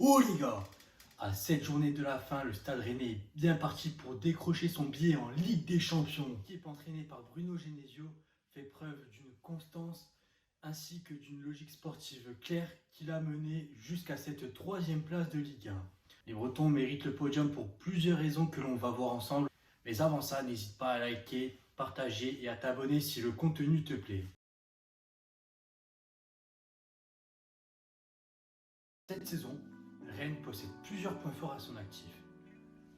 Oh les gars! À cette journée de la fin, le Stade Rennais est bien parti pour décrocher son billet en Ligue des Champions. L'équipe entraînée par Bruno Genesio fait preuve d'une constance ainsi que d'une logique sportive claire qui l'a mené jusqu'à cette troisième place de Ligue 1. Les Bretons méritent le podium pour plusieurs raisons que l'on va voir ensemble. Mais avant ça, n'hésite pas à liker, partager et à t'abonner si le contenu te plaît. Cette saison, Rennes possède plusieurs points forts à son actif.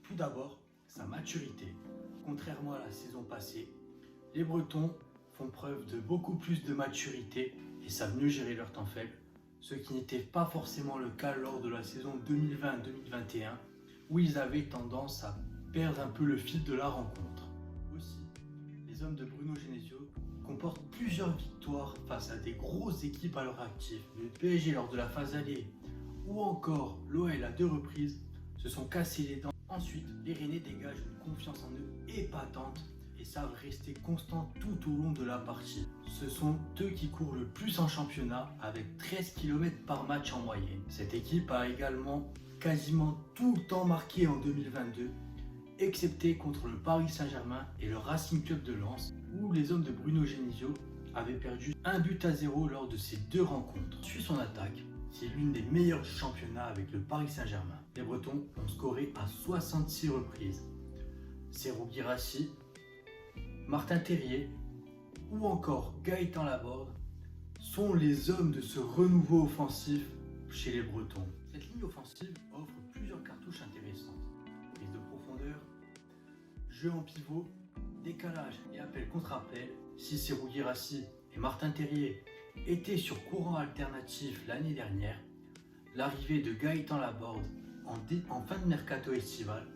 Tout d'abord, sa maturité. Contrairement à la saison passée, les Bretons font preuve de beaucoup plus de maturité et savent mieux gérer leur temps faible, ce qui n'était pas forcément le cas lors de la saison 2020-2021, où ils avaient tendance à perdre un peu le fil de la rencontre. Aussi, les hommes de Bruno Genesio comportent plusieurs victoires face à des grosses équipes à leur actif. Le PSG lors de la phase allée, ou encore l'OL à 2 reprises, se sont cassés les dents. Ensuite, les Rennais dégagent une confiance en eux épatante et savent rester constants tout au long de la partie. Ce sont eux qui courent le plus en championnat avec 13 km par match en moyenne. Cette équipe a également quasiment tout le temps marqué en 2022, excepté contre le Paris Saint-Germain et le Racing Club de Lens, où les hommes de Bruno Genesio avaient perdu 1-0 lors de ces deux rencontres. Suit son attaque, qui est l'une des meilleures du championnat avec le Paris Saint-Germain. Les Bretons ont scoré à 66 reprises. Serhou Guirassy, Martin Terrier ou encore Gaëtan Laborde sont les hommes de ce renouveau offensif chez les Bretons. Cette ligne offensive offre plusieurs cartouches intéressantes. Prise de profondeur, jeu en pivot, décalage et appel contre appel. Si Serhou Guirassy et Martin Terrier étaient sur courant alternatif l'année dernière, l'arrivée de Gaëtan Laborde en fin de mercato estival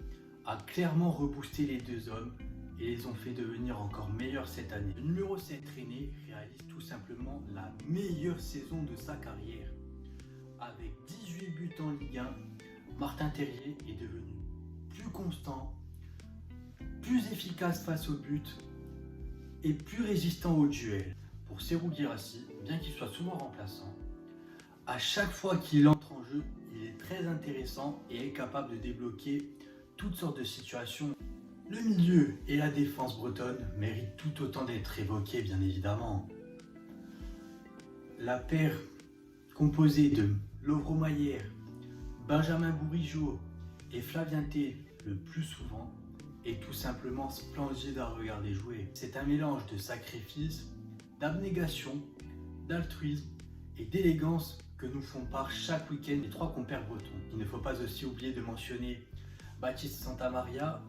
a clairement reboosté les deux hommes et les ont fait devenir encore meilleurs cette année. Le numéro 7 Rennais réalise tout simplement la meilleure saison de sa carrière. Avec 18 buts en Ligue 1, Martin Terrier est devenu plus constant, plus efficace face au but et plus résistant au duel. Pour Serhou Guirassy, bien qu'il soit souvent remplaçant, à chaque fois qu'il entre en jeu, il est très intéressant et est capable de débloquer toutes sortes de situations. Le milieu et la défense bretonne méritent tout autant d'être évoqués, bien évidemment. La paire composée de Lovro Mayer, Benjamin Bourigeaud et Flavien T le plus souvent est tout simplement splendide à regarder jouer. C'est un mélange de sacrifice, d'abnégation, d'altruisme et d'élégance que nous font part chaque week-end les trois compères bretons. Il ne faut pas aussi oublier de mentionner Baptiste Santamaria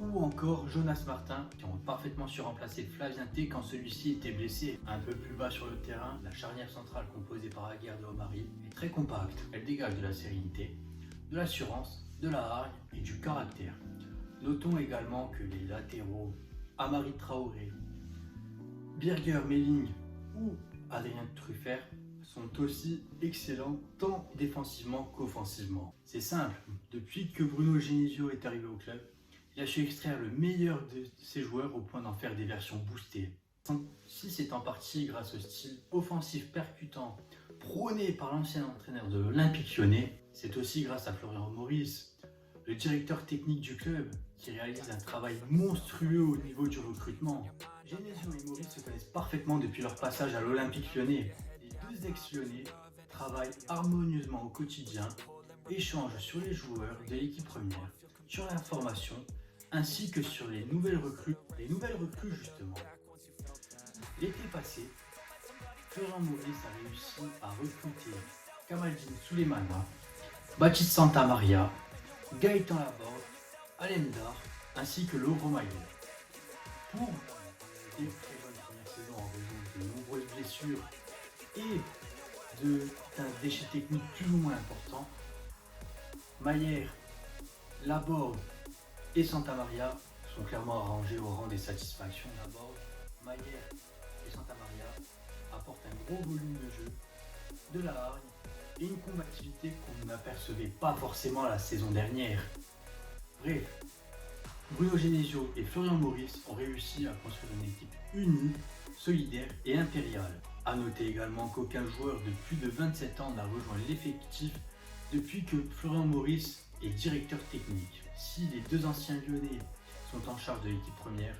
ou encore Jonas Martin qui ont parfaitement su remplacer Flavien T quand celui-ci était blessé. Un peu plus bas sur le terrain, la charnière centrale composée par Aguerre de Omari est très compacte. Elle dégage de la sérénité, de l'assurance, de la hargne et du caractère. Notons également que les latéraux Amari Traoré, Birger Melling ou Adrien Truffert sont aussi excellents tant défensivement qu'offensivement. C'est simple, depuis que Bruno Genesio est arrivé au club, il a su extraire le meilleur de ses joueurs au point d'en faire des versions boostées. Si c'est en partie grâce au style offensif percutant prôné par l'ancien entraîneur de l'Olympique Lyonnais, c'est aussi grâce à Florian Maurice, le directeur technique du club, qui réalise un travail monstrueux au niveau du recrutement. Genesio et Maurice se connaissent parfaitement depuis leur passage à l'Olympique Lyonnais. Les deux ex-lyonnais travaillent harmonieusement au quotidien, échangent sur les joueurs de l'équipe première, sur la formation, ainsi que sur les nouvelles recrues. Les nouvelles recrues justement. L'été passé, Florian Maurice a réussi à recruter Kamaldine Souleymana, Baptiste Santamaria, Gaëtan Laborde, Alemdar ainsi que Lovro Mayer. Pour une très bonne première saison en raison de nombreuses blessures et d'un déchet technique plus ou moins important, Mayer, Laborde et Santamaria sont clairement arrangés au rang des satisfactions. Laborde, Mayer et Santamaria apportent un gros volume de jeu, de la hargne et une combativité qu'on n'apercevait pas forcément la saison dernière. Bref, Bruno Genesio et Florian Maurice ont réussi à construire une équipe unie, solidaire et impériale. A noter également qu'aucun joueur de plus de 27 ans n'a rejoint l'effectif Depuis que Florian Maurice est directeur technique, si les deux anciens Lyonnais sont en charge de l'équipe première,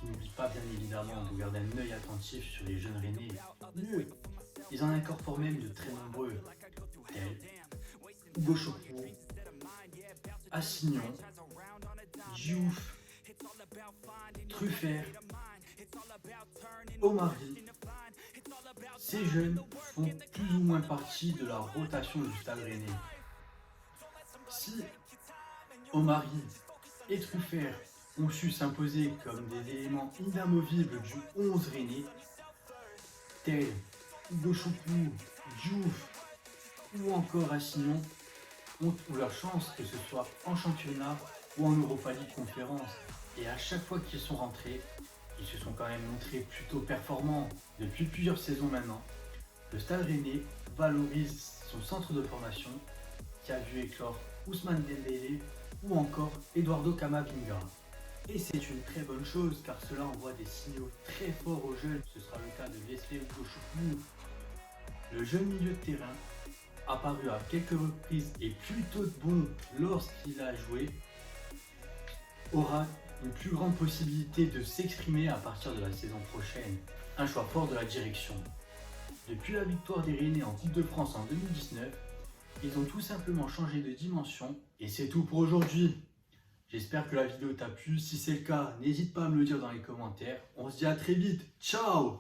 ils n'oublient pas bien évidemment de garder un œil attentif sur les jeunes Rennais. Mieux, ils en incorporent même de très nombreux, tels Hugo Chopou, Assignon, Diouf, Truffert, Omari. Ces jeunes font plus ou moins partie de la rotation du Stade Rennais. Si Omari et Truffert ont su s'imposer comme des éléments inamovibles du 11 Rennais, tels Hugo Chopou, Diouf ou encore Assignon, ont eu leur chance, que ce soit en championnat ou en Europa League Conférence. Et à chaque fois qu'ils sont rentrés, ils se sont quand même montrés plutôt performants depuis plusieurs saisons maintenant. Le Stade Rennais valorise son centre de formation qui a vu éclore Ousmane Dembélé ou encore Eduardo Camavinga. Et c'est une très bonne chose car cela envoie des signaux très forts aux jeunes. Ce sera le cas de Wesley Ugochukwu. Le jeune milieu de terrain, apparu à quelques reprises et plutôt bon lorsqu'il a joué, aura une plus grande possibilité de s'exprimer à partir de la saison prochaine. Un choix fort de la direction. Depuis la victoire des Rennais en Coupe de France en 2019, ils ont tout simplement changé de dimension et c'est tout pour aujourd'hui. J'espère que la vidéo t'a plu. Si c'est le cas, n'hésite pas à me le dire dans les commentaires. On se dit à très vite. Ciao!